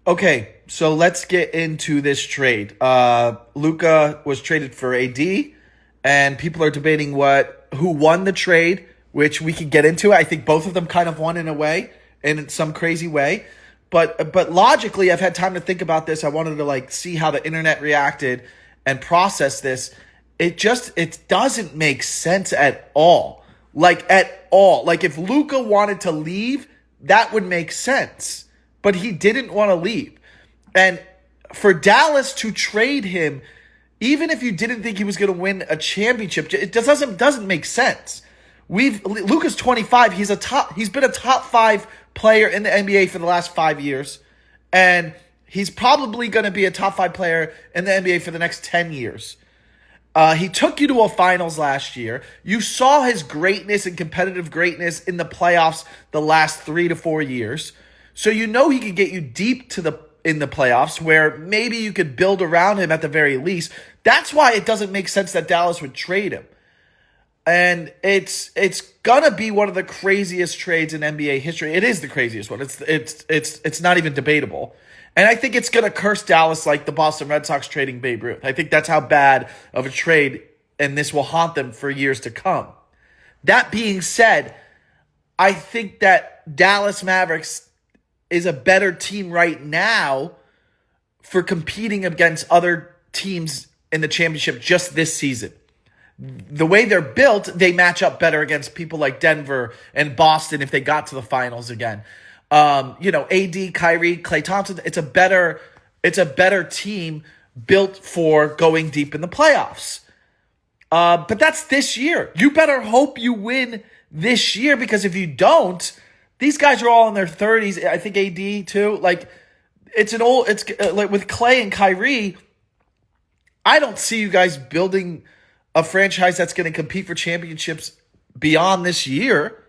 Okay, so let's get into this trade. Luca was traded for AD, and people are debating who won the trade, which we can get into. I think both of them kind of won in a way, in some crazy way. But logically, I've had time to think about this. I wanted to see how the internet reacted and process this. It doesn't make sense at all. At all. If Luca wanted to leave, that would make sense. But he didn't want to leave. And for Dallas to trade him, even if you didn't think he was going to win a championship, it doesn't make sense. Luka's 25. He's been a top 5 player in the NBA for the last 5 years, and he's probably going to be a top 5 player in the NBA for the next 10 years. He took you to a finals last year. You saw his greatness and competitive greatness in the playoffs the last 3 to 4 years. So you know he could get you deep in the playoffs where maybe you could build around him at the very least. That's why it doesn't make sense that Dallas would trade him. And it's gonna be one of the craziest trades in NBA history. It is the craziest one. It's not even debatable. And I think it's gonna curse Dallas like the Boston Red Sox trading Babe Ruth. I think that's how bad of a trade, and this will haunt them for years to come. That being said, I think that Dallas Mavericks is a better team right now for competing against other teams in the championship just this season. The way they're built, they match up better against people like Denver and Boston if they got to the finals again. AD, Kyrie, Klay Thompson, it's a better team built for going deep in the playoffs. But that's this year. You better hope you win this year, because if you don't, these guys are all in their 30s. I think AD too. It's with Klay and Kyrie, I don't see you guys building a franchise that's going to compete for championships beyond this year.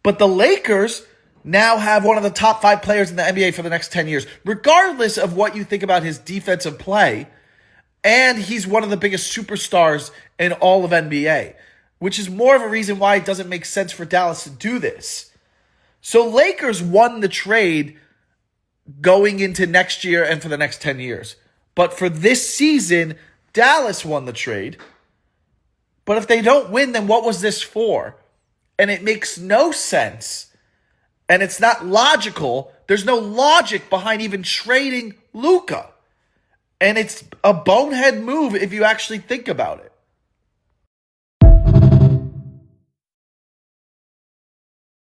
But the Lakers now have one of the top 5 players in the NBA for the next 10 years, regardless of what you think about his defensive play. And he's one of the biggest superstars in all of NBA, which is more of a reason why it doesn't make sense for Dallas to do this. So Lakers won the trade going into next year and for the next 10 years. But for this season, Dallas won the trade. But if they don't win, then what was this for? And it makes no sense. And it's not logical. There's no logic behind even trading Luka. And it's a bonehead move if you actually think about it.